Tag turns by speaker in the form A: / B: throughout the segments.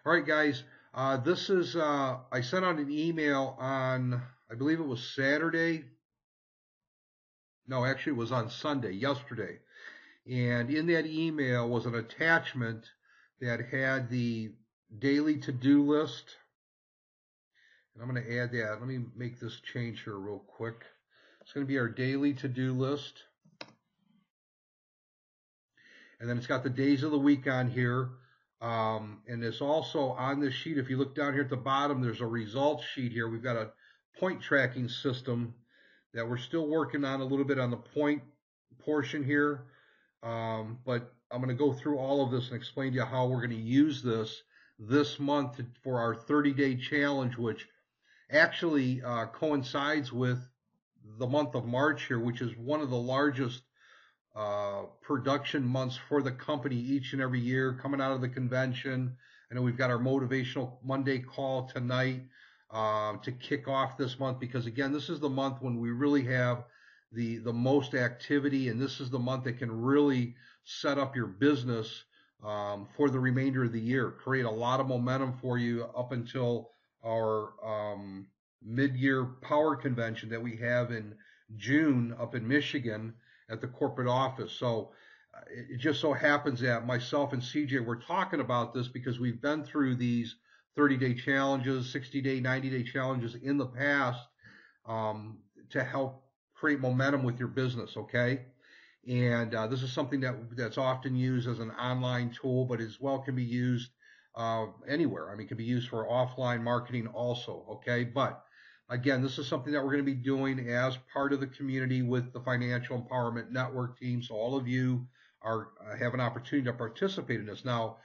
A: All right, guys. This is I sent out an email on, I believe it was Saturday. No, actually, it was on Sunday, yesterday. And in that email was an attachment that had the daily to-do list. And I'm going to add that. Let me make this change here real quick. It's going to be our daily to-do list. And then it's got the days of the week on here. And it's also on this sheet. If you look down here at the bottom, there's a results sheet here. We've got a point tracking system that we're still working on a little bit on the point portion here. But I'm going to go through all of this and explain to you how we're going to use this month for our 30-day challenge, which actually coincides with the month of March here, which is one of the largest production months for the company each and every year coming out of the convention. I know we've got our motivational Monday call tonight to kick off this month because, again, this is the month when we really have the most activity, and this is the month that can really set up your business for the remainder of the year, create a lot of momentum for you up until our mid-year power convention that we have in June up in Michigan at the corporate office. So it just so happens that myself and CJ were talking about this because we've been through these 30-day challenges, 60-day, 90-day challenges in the past to help create momentum with your business, okay? And this is something that's often used as an online tool, but as well can be used anywhere. I mean, it can be used for offline marketing also, okay? But again, this is something that we're going to be doing as part of the community with the Financial Empowerment Network team. So all of you have an opportunity to participate in this. Now,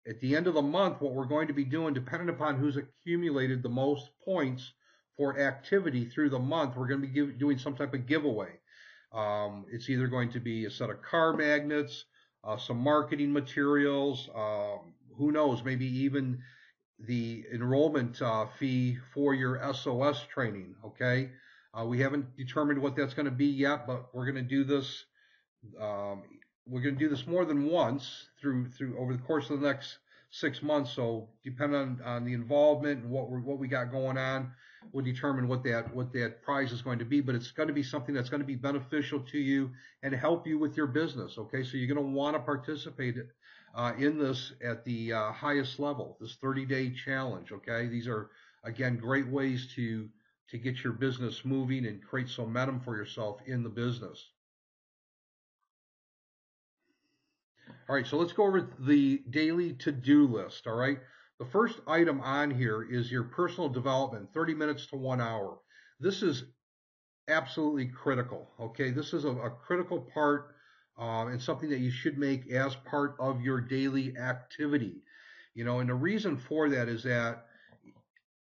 A: at the end of the month, what we're going to be doing, depending upon who's accumulated the most points for activity through the month, we're going to be doing some type of giveaway. It's either going to be a set of car magnets, some marketing materials, who knows, maybe even the enrollment fee for your SOS training, okay? We haven't determined what that's going to be yet, but we're going to do this. We're going to do this more than once through over the course of the next 6 months. So depending on the involvement and what we got going on, we'll determine what that prize is going to be. But it's going to be something that's going to be beneficial to you and help you with your business. Okay, so you're going to want to participate in this at the highest level, this 30-day challenge. Okay, these are again great ways to get your business moving and create some momentum for yourself in the business. All right, so let's go over the daily to-do list, all right? The first item on here is your personal development, 30 minutes to 1 hour. This is absolutely critical, okay? This is a critical part and something that you should make as part of your daily activity. You know, and the reason for that is that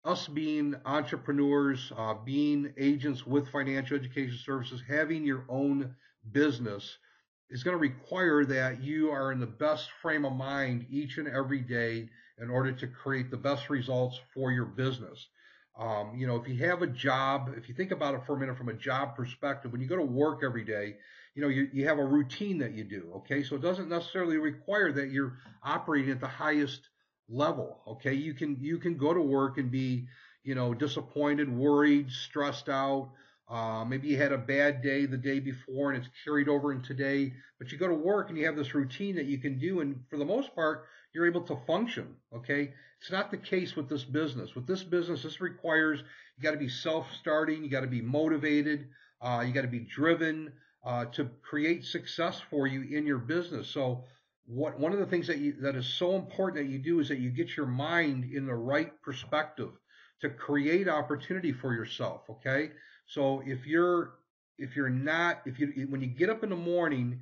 A: us being entrepreneurs, being agents with financial education services, having your own business is going to require that you are in the best frame of mind each and every day in order to create the best results for your business. You know, if you have a job, if you think about it for a minute from a job perspective, when you go to work every day, you know, you have a routine that you do, okay? So it doesn't necessarily require that you're operating at the highest level, okay? You can go to work and be, you know, disappointed, worried, stressed out. Maybe you had a bad day the day before and it's carried over in today, but you go to work and you have this routine that you can do, and for the most part, you're able to function, okay? It's not the case with this business. With this business, this requires you got to be self-starting, you got to be motivated, you got to be driven to create success for you in your business. So one of the things that is so important that you do is that you get your mind in the right perspective to create opportunity for yourself, okay? So when you get up in the morning,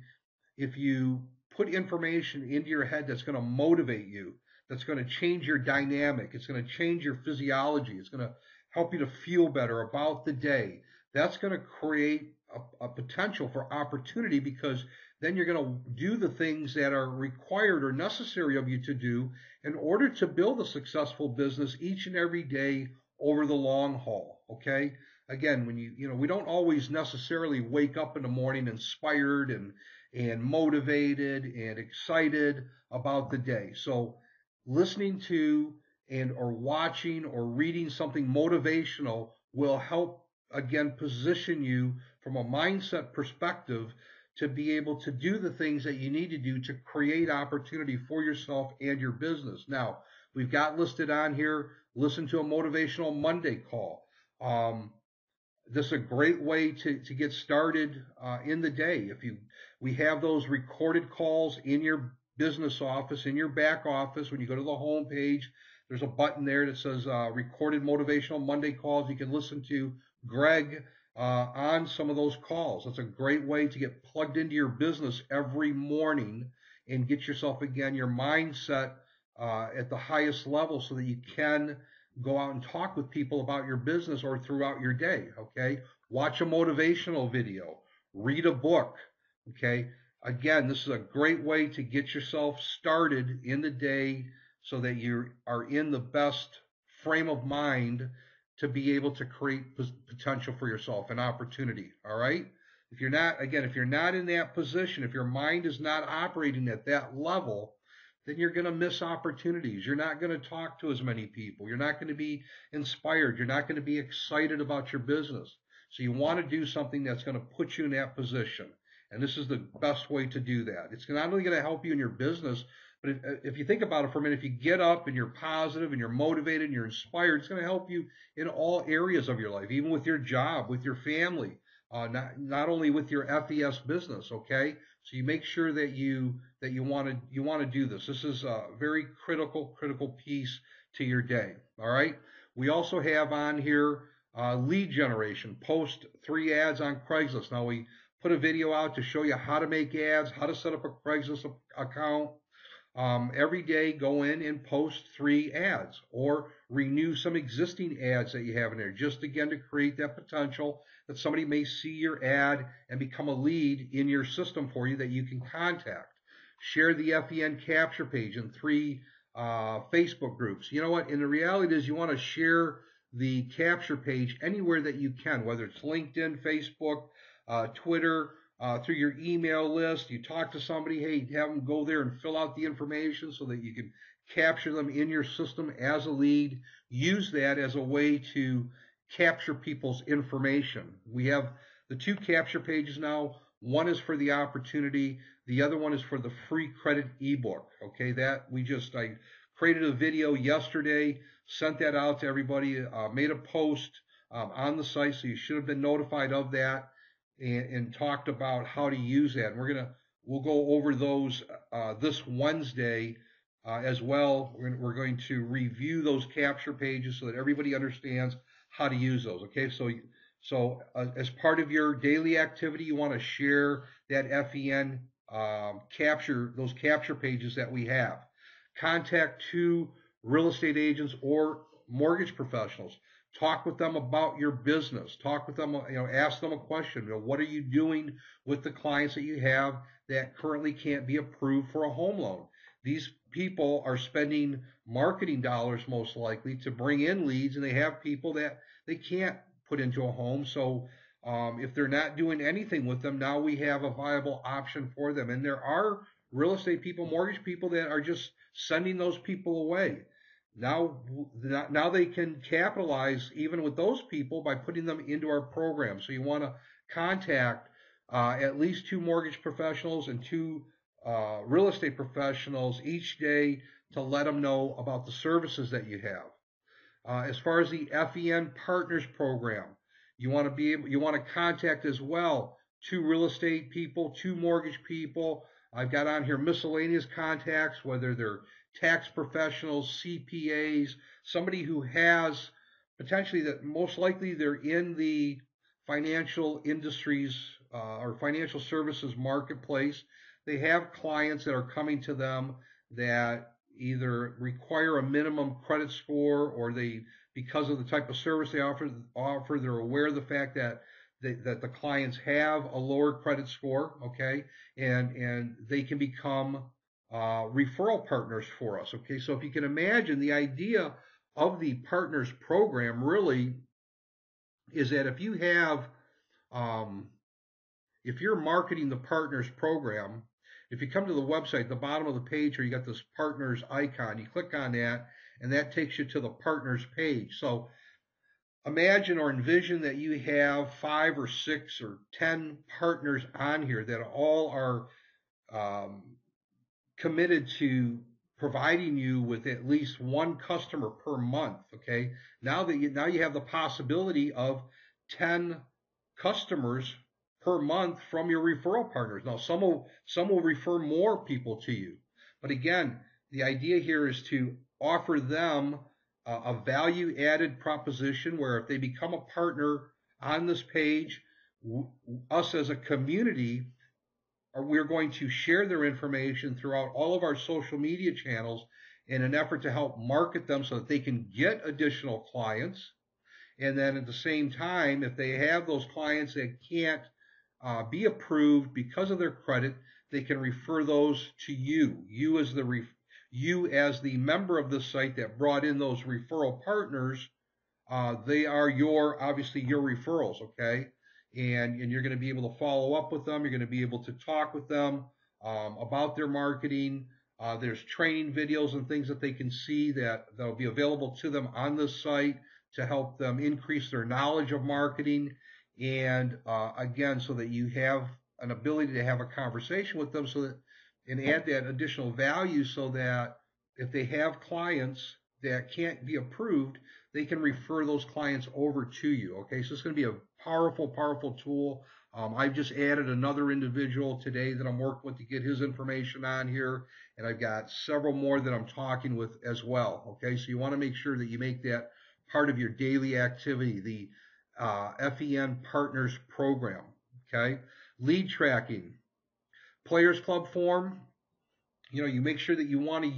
A: if you put information into your head that's going to motivate you, that's going to change your dynamic, it's going to change your physiology, it's going to help you to feel better about the day, that's going to create a potential for opportunity, because then you're going to do the things that are required or necessary of you to do in order to build a successful business each and every day over the long haul, okay? Again, when we don't always necessarily wake up in the morning inspired and motivated and excited about the day. So listening to and or watching or reading something motivational will help again position you from a mindset perspective to be able to do the things that you need to do to create opportunity for yourself and your business. Now, we've got listed on here, listen to a motivational Monday call. This is a great way to get started in the day. We have those recorded calls in your business office, in your back office. When you go to the home page, there's a button there that says recorded motivational Monday calls. You can listen to Greg on some of those calls. It's a great way to get plugged into your business every morning and get yourself, again, your mindset at the highest level so that you can go out and talk with people about your business or throughout your day. Okay. Watch a motivational video, read a book. Okay. Again, this is a great way to get yourself started in the day so that you are in the best frame of mind to be able to create potential for yourself and opportunity. All right. If you're not, again, if you're not in that position, if your mind is not operating at that level, then you're going to miss opportunities. You're not going to talk to as many people. You're not going to be inspired. You're not going to be excited about your business. So you want to do something that's going to put you in that position. And this is the best way to do that. It's not only going to help you in your business, but if you think about it for a minute, if you get up and you're positive and you're motivated and you're inspired, it's going to help you in all areas of your life, even with your job, with your family, not only with your FES business. Okay, so you make sure that you want to do this. This is a very critical piece to your day. All right. We also have on here lead generation. Post 3 ads on Craigslist. Now we put a video out to show you how to make ads, how to set up a Craigslist account. Every day, go in and post 3 ads or renew some existing ads that you have in there, just again to create that potential that somebody may see your ad and become a lead in your system for you that you can contact. Share the FEN capture page in 3 Facebook groups. You know what? And the reality is you want to share the capture page anywhere that you can, whether it's LinkedIn, Facebook, Twitter, through your email list. You talk to somebody, hey, have them go there and fill out the information so that you can capture them in your system as a lead. Use that as a way to capture people's information. We have the 2 capture pages now. One is for the opportunity. The other one is for the free credit ebook. Okay, I created a video yesterday, sent that out to everybody, made a post on the site, so you should have been notified of that. And talked about how to use that. And we'll go over those this Wednesday as well. We're going to review those capture pages so that everybody understands how to use those. Okay, so as part of your daily activity, you want to share that FEN those capture pages that we have. Contact 2 real estate agents or mortgage professionals. Talk with them about your business. Talk with them, ask them a question. What are you doing with the clients that you have that currently can't be approved for a home loan? These people are spending marketing dollars most likely to bring in leads, and they have people that they can't put into a home. So if they're not doing anything with them, now we have a viable option for them. And there are real estate people, mortgage people that are just sending those people away. Now they can capitalize even with those people by putting them into our program. So you want to contact at least 2 mortgage professionals and 2 real estate professionals each day to let them know about the services that you have. As far as the FEN Partners Program, you want to contact as well 2 real estate people, 2 mortgage people. I've got on here miscellaneous contacts, whether they're tax professionals, CPAs, somebody who has potentially that most likely they're in the financial industries or financial services marketplace. They have clients that are coming to them that either require a minimum credit score or because of the type of service they offer, they're aware of the fact that the clients have a lower credit score, okay, and they can become referral partners for us, okay. So if you can imagine, the idea of the partners program really is that if you're marketing the partners program, If you come to the website, the bottom of the page where you got this partners icon, you click on that, and that takes you to the partners page. So imagine or envision that you have 5 or 6 or 10 partners on here that all are um, committed to providing you with at least one customer per month. Okay, now you have the possibility of 10 customers per month from your referral partners. Now some will refer more people to you, but again, the idea here is to offer them a value added proposition where if they become a partner on this page, us as a community we're going to share their information throughout all of our social media channels in an effort to help market them so that they can get additional clients. And then at the same time, if they have those clients that can't be approved because of their credit, they can refer those to you. You as the member of the site that brought in those referral partners, they are obviously your referrals, okay? And you're going to be able to follow up with them. You're going to be able to talk with them about their marketing. There's training videos and things that they can see that'll be available to them on this site to help them increase their knowledge of marketing. And again, so that you have an ability to have a conversation with them and add that additional value so that if they have clients that can't be approved, they can refer those clients over to you. Okay, so it's going to be a powerful, powerful tool. I've just added another individual today that I'm working with to get his information on here, and I've got several more that I'm talking with as well. Okay, so you want to make sure that you make that part of your daily activity, the FEN Partners Program. Okay, lead tracking, Players Club form. You make sure that you want to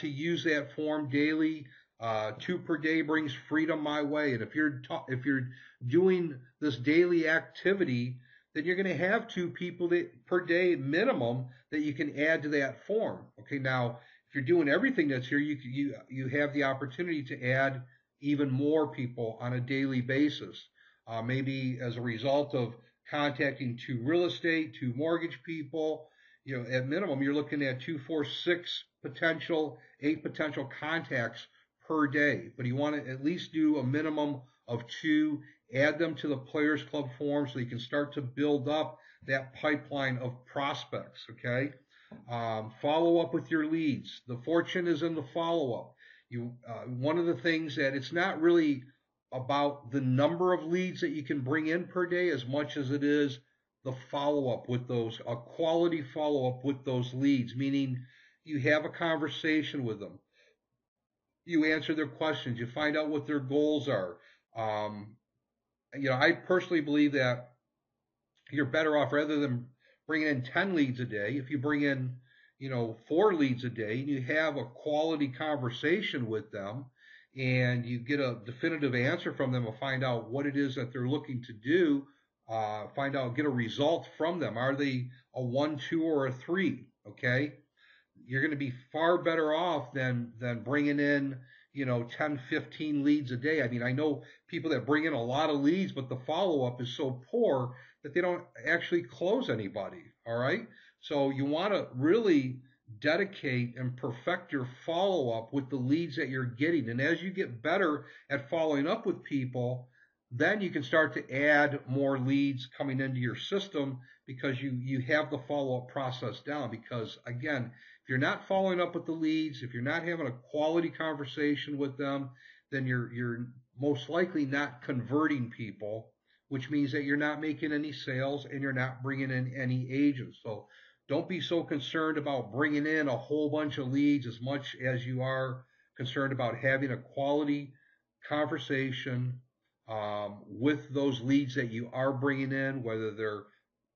A: use that form daily. 2 per day brings freedom my way. And if you're doing this daily activity, then you're going to have 2 people per day minimum that you can add to that form. Okay, now if you're doing everything that's here, you have the opportunity to add even more people on a daily basis. Maybe as a result of contacting 2 real estate, 2 mortgage people. At minimum, you're looking at 2, 4, 6 potential, 8 potential contacts per day. But you want to at least do a minimum of 2, add them to the Players Club form so you can start to build up that pipeline of prospects, okay? Follow up with your leads. The fortune is in the follow-up. One of the things that it's not really about the number of leads that you can bring in per day as much as it is the follow-up with a quality follow-up with those leads, meaning you have a conversation with them. You answer their questions. You find out what their goals are. I personally believe that you're better off rather than bringing in 10 leads a day. If you bring in, 4 leads a day and you have a quality conversation with them and you get a definitive answer from them and find out what it is that they're looking to do, get a result from them. Are they a 1, 2, or a 3? Okay. You're going to be far better off than bringing in 10, 15 leads a day. I mean, I know people that bring in a lot of leads, but the follow-up is so poor that they don't actually close anybody. All right, so you want to really dedicate and perfect your follow-up with the leads that you're getting, and as you get better at following up with people, then you can start to add more leads coming into your system because you have the follow-up process down. Because again, if you're not following up with the leads, if you're not having a quality conversation with them, then you're most likely not converting people, which means that you're not making any sales and you're not bringing in any agents. So don't be so concerned about bringing in a whole bunch of leads as much as you are concerned about having a quality conversation with those leads that you are bringing in, whether they're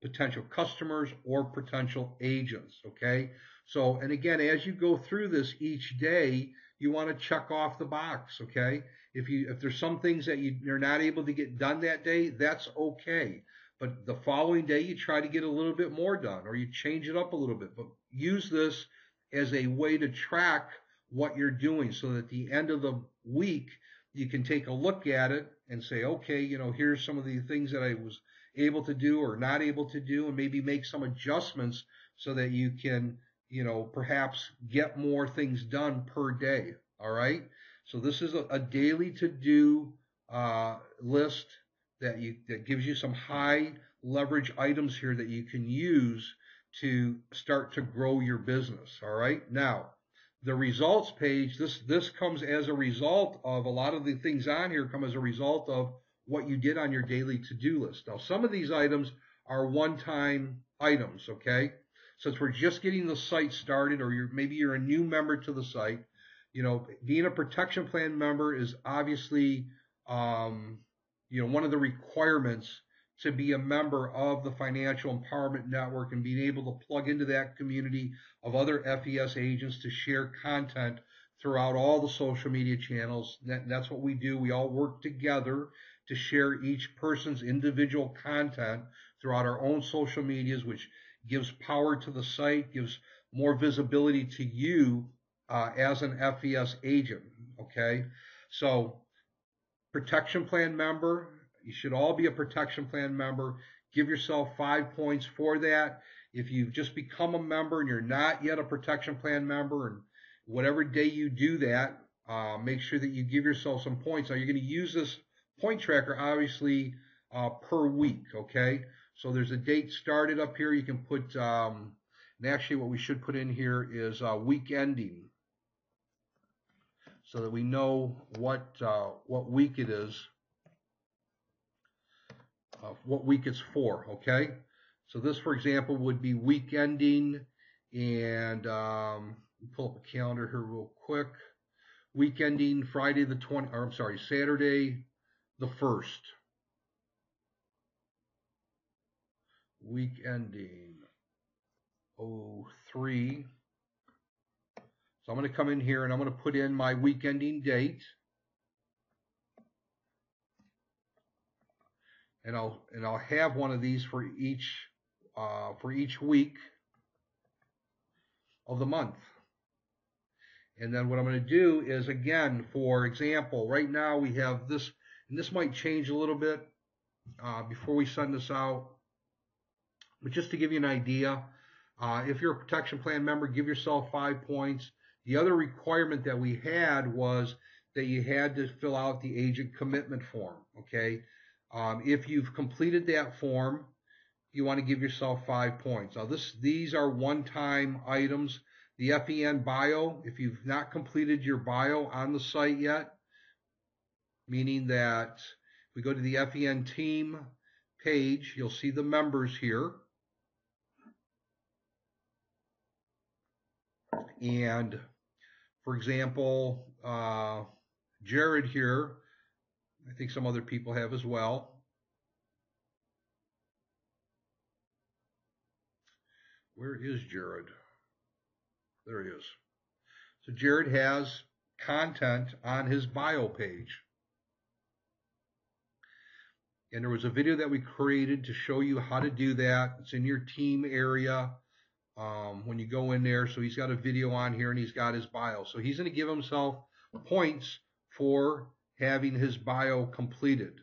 A: potential customers or potential agents. Okay. So, and again, as you go through this each day, you want to check off the box. Okay. If there's some things that you're not able to get done that day, that's okay. But the following day, you try to get a little bit more done, or you change it up a little bit. But use this as a way to track what you're doing, so that at the end of the week, you can take a look at it and say, okay, here's some of the things that I was able to do or not able to do, and maybe make some adjustments so that you can, perhaps get more things done per day. All right. So this is a daily to do list that gives you some high leverage items here that you can use to start to grow your business. All right. Now, the results page, this comes as a result of a lot of the things on here come as a result of what you did on your daily to-do list. Now, some of these items are one-time items, okay? Since we're just getting the site started, or maybe you're a new member to the site, being a protection plan member is obviously, one of the requirements to be a member of the Financial Empowerment Network and being able to plug into that community of other FES agents to share content throughout all the social media channels. That's what we do. We all work together to share each person's individual content throughout our own social medias, which gives power to the site, gives more visibility to you as an FES agent. Okay, so protection plan member, you should all be a protection plan member. Give yourself 5 points for that. If you've just become a member and you're not yet a protection plan member, and whatever day you do that, make sure that you give yourself some points. Now, you're going to use this point tracker, obviously, per week, okay? So there's a date started up here. You can put, and actually what we should put in here is week ending, so that we know what week it is, what week it's for, okay? So this, for example, would be week ending, and pull up a calendar here real quick. Week ending Friday the 20th, or I'm sorry, Saturday the 1st. Week ending 03. So I'm going to come in here and I'm going to put in my week ending date. And I'll have one of these for each week of the month. And then what I'm going to do is, again, for example, right now we have this, and this might change a little bit before we send this out. But just to give you an idea, if you're a protection plan member, give yourself 5 points. The other requirement that we had was that you had to fill out the agent commitment form, okay? If you've completed that form, you want to give yourself 5 points. Now, these are one-time items. The FEN bio, if you've not completed your bio on the site yet, meaning that if we go to the FEN team page, you'll see the members here. And, for example, Jared here, I think some other people have as well. Where is Jared? There he is. So Jared has content on his bio page. And there was a video that we created to show you how to do that. It's in your team area when you go in there. So he's got a video on here and he's got his bio. So he's going to give himself points for having his bio completed.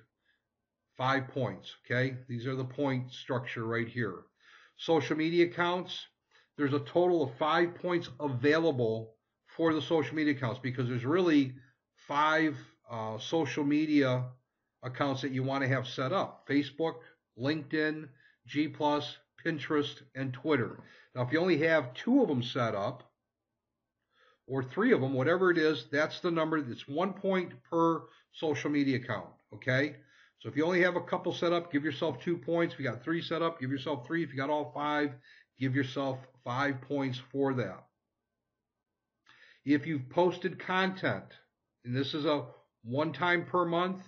A: 5 points, okay? These are the point structure right here. Social media accounts, there's a total of 5 points available for the social media accounts, because there's really 5 social media accounts that you want to have set up: Facebook, LinkedIn, G+, Pinterest, and Twitter. Now, if you only have 2 of them set up, or 3 of them, whatever it is, that's the number. It's 1 point per social media account, okay? So if you only have a couple set up, give yourself 2 points. If you got 3 set up, give yourself 3. If you got all 5, give yourself 5 points for that. If you've posted content, and this is a one time per month,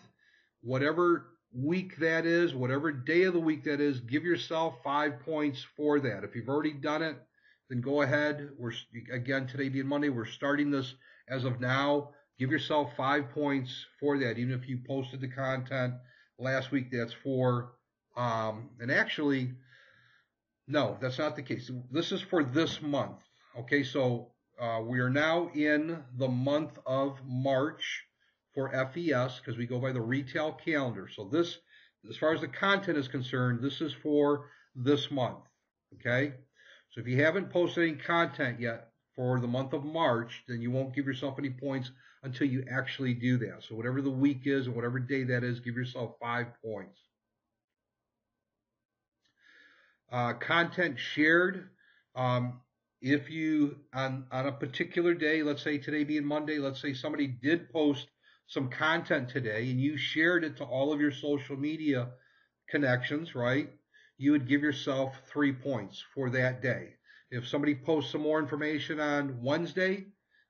A: whatever week that is, whatever day of the week that is, give yourself 5 points for that. If you've already done it, then go ahead. Again, today being Monday, we're starting this as of now. Give yourself 5 points for that, even if you posted the content last week. That's for, and actually, no, that's not the case. This is for this month. Okay, so we are now in the month of March for FES, because we go by the retail calendar. So this, as far as the content is concerned, this is for this month. Okay, So if you haven't posted any content yet for the month of March, then you won't give yourself any points until you actually do that. So whatever the week is or whatever day that is, give yourself 5 points. Content shared. If you on a particular day, let's say today being Monday, let's say somebody did post some content today and you shared it to all of your social media connections, right? You would give yourself 3 points for that day. If somebody posts some more information on Wednesday,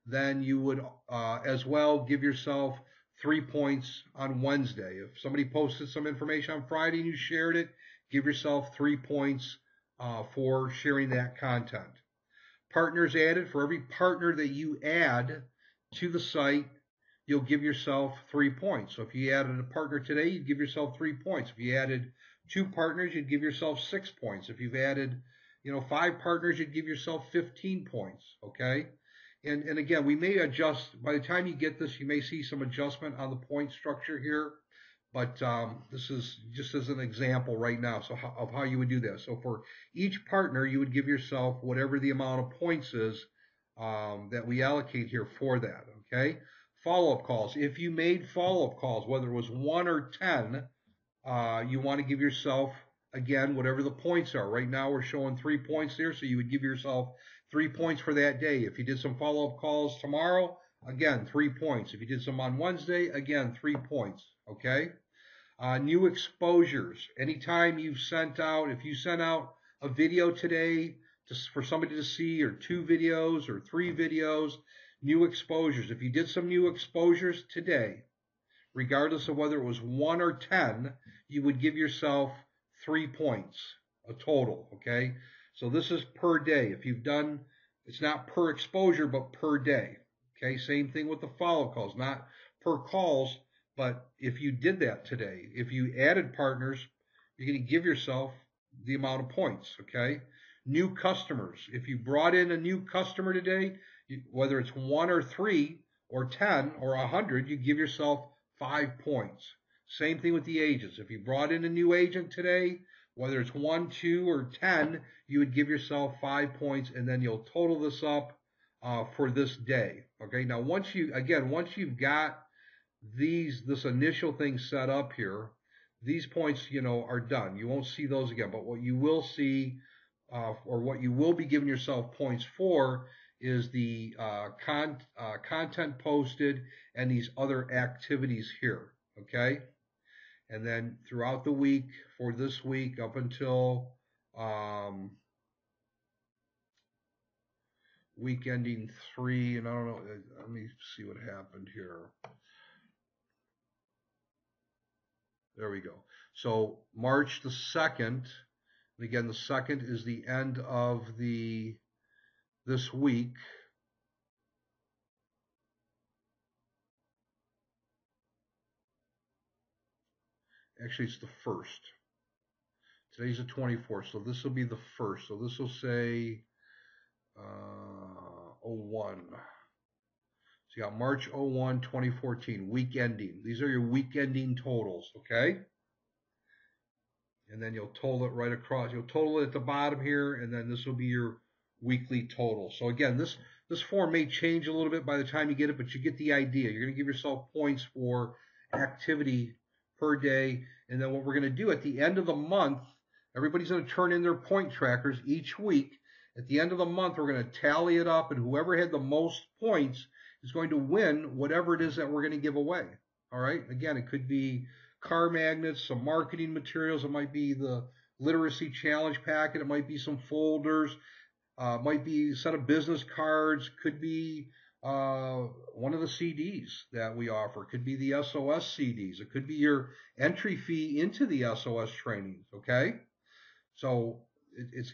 A: then you would as well give yourself 3 points on Wednesday. If somebody posted some information on Friday and you shared it, give yourself 3 points for sharing that content. Partners added. For every partner that you add to the site, you'll give yourself 3 points. So if you added a partner today, you'd give yourself 3 points. If you added 2 partners, you'd give yourself 6 points. If you've added, 5 partners, you'd give yourself 15 points. Okay. And again, we may adjust by the time you get this. You may see some adjustment on the point structure here, but this is just as an example right now. So of how you would do that. So for each partner, you would give yourself whatever the amount of points is that we allocate here for that. Okay. Follow-up calls. If you made follow-up calls, whether it was 1 or 10, you want to give yourself, again, whatever the points are. Right now we're showing 3 points there, so you would give yourself 3 points for that day. If you did some follow-up calls tomorrow, again, 3 points. If you did some on Wednesday, again, 3 points. Okay? New exposures. Anytime you've sent out, if you sent out a video today for somebody to see, or 2 videos or 3 videos, new exposures. If you did some new exposures today, regardless of whether it was 1 or 10, you would give yourself 3 points, a total, okay? So this is per day. If you've done, it's not per exposure, but per day, okay? Same thing with the follow calls, not per calls, but if you did that today, if you added partners, you're going to give yourself the amount of points, okay? New customers. If you brought in a new customer today, whether it's 1 or 3 or 10 or 100, you give yourself 5 points. Same thing with the agents. If you brought in a new agent today, whether it's 1, 2, or 10, you would give yourself 5 points, and then you'll total this up for this day. Okay. Now, once you've got this initial thing set up here, these points, are done. You won't see those again. But what you will see, or what you will be giving yourself points for, is the content posted and these other activities here. Okay. And then throughout the week, for this week up until week ending 3, and I don't know, let me see what happened here. There we go. So March the 2nd, and again, the 2nd is the end of this week. Actually, it's the 1st. Today's the 24th, so this will be the 1st. So this will say 01. So you got March 01, 2014, week ending. These are your week ending totals, okay? And then you'll total it right across. You'll total it at the bottom here, and then this will be your weekly total. So again, this form may change a little bit by the time you get it, but you get the idea. You're going to give yourself points for activity per day. And then what we're going to do at the end of the month, everybody's going to turn in their point trackers each week. At the end of the month, we're going to tally it up, and whoever had the most points is going to win whatever it is that we're going to give away. All right? Again, it could be car magnets, some marketing materials. It might be the literacy challenge packet. It might be some folders. Might be a set of business cards. Could be one of the CDs that we offer. Could be the SOS CDs. It could be your entry fee into the SOS trainings. Okay? So it's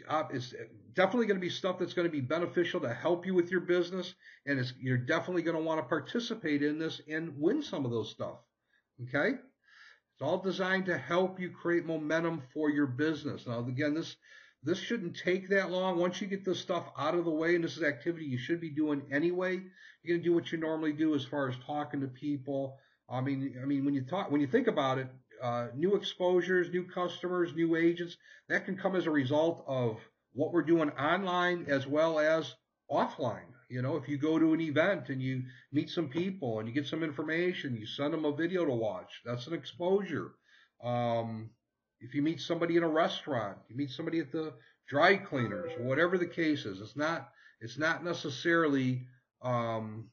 A: definitely going to be stuff that's going to be beneficial to help you with your business, and you're definitely going to want to participate in this and win some of those stuff. Okay? It's all designed to help you create momentum for your business. Now, again, this shouldn't take that long. Once you get this stuff out of the way, and this is activity you should be doing anyway, you're going to do what you normally do as far as talking to people. I mean, when you think about it, new exposures, new customers, new agents, that can come as a result of what we're doing online as well as offline. If you go to an event and you meet some people and you get some information, you send them a video to watch. That's an exposure. If you meet somebody in a restaurant, you meet somebody at the dry cleaners, whatever the case is, it's not necessarily um,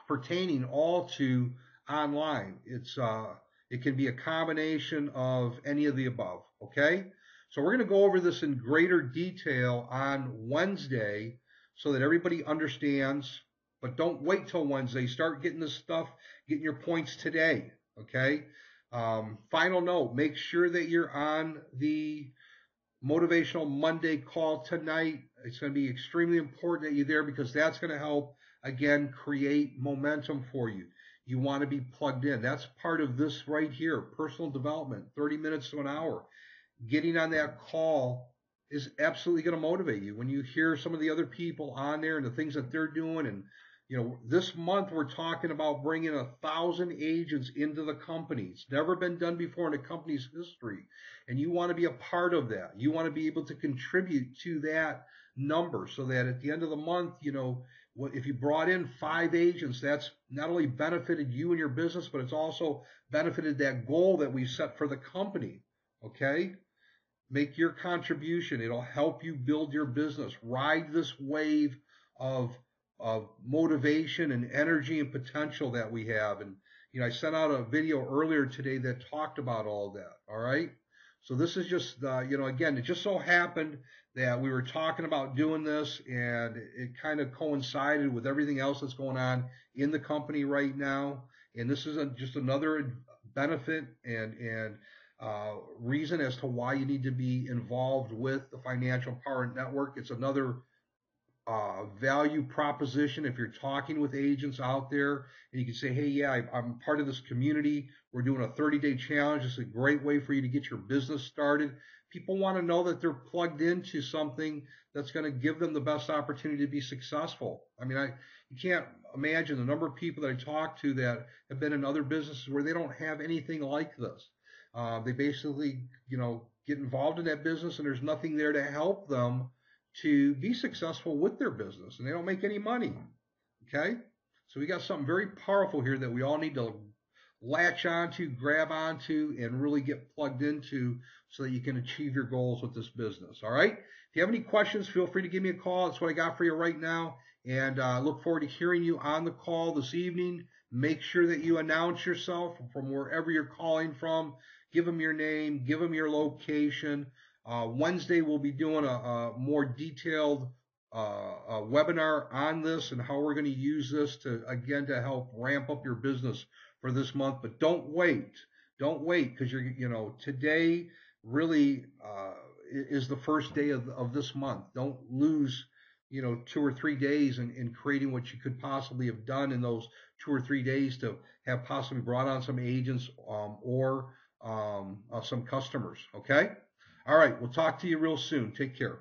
A: pertaining all to online. It can be a combination of any of the above. Okay, so we're going to go over this in greater detail on Wednesday so that everybody understands. But don't wait till Wednesday. Start getting this stuff, getting your points today. Okay. Final note: make sure that you're on the Motivational Monday call tonight. It's going to be extremely important that you're there because that's going to help, again, create momentum for you. You want to be plugged in. That's part of this right here, personal development, 30 minutes to an hour. Getting on that call is absolutely going to motivate you. When you hear some of the other people on there and the things that they're doing, and this month we're talking about bringing 1,000 agents into the company. It's never been done before in a company's history, and you want to be a part of that. You want to be able to contribute to that number, so that at the end of the month, if you brought in 5 agents, that's not only benefited you and your business, but it's also benefited that goal that we set for the company. Okay? Make your contribution. It'll help you build your business. Ride this wave of motivation and energy and potential that we have. And I sent out a video earlier today that talked about all of that. All right. So this is just again, it just so happened that we were talking about doing this, and it kind of coincided with everything else that's going on in the company right now. And this is just another benefit and reason as to why you need to be involved with the Financial Empowerment Network. It's another value proposition. If you're talking with agents out there and you can say, hey, yeah, I'm part of this community. We're doing a 30-day challenge. It's a great way for you to get your business started. People want to know that they're plugged into something that's going to give them the best opportunity to be successful. I mean, you can't imagine the number of people that I talk to that have been in other businesses where they don't have anything like this. They basically, get involved in that business, and there's nothing there to help them to be successful with their business, and they don't make any money. Okay? So we got something very powerful here that we all need to latch onto, grab onto, and really get plugged into so that you can achieve your goals with this business. All right? If you have any questions, feel free to give me a call. That's what I got for you right now. And I look forward to hearing you on the call this evening. Make sure that you announce yourself from wherever you're calling from. Give them your name, give them your location. Wednesday, we'll be doing a more detailed webinar on this and how we're going to use this to help ramp up your business for this month. But don't wait. Don't wait, because today really is the first day of this month. Don't lose 2 or 3 days in creating what you could possibly have done in those 2 or 3 days to have possibly brought on some agents or some customers. Okay? All right. We'll talk to you real soon. Take care.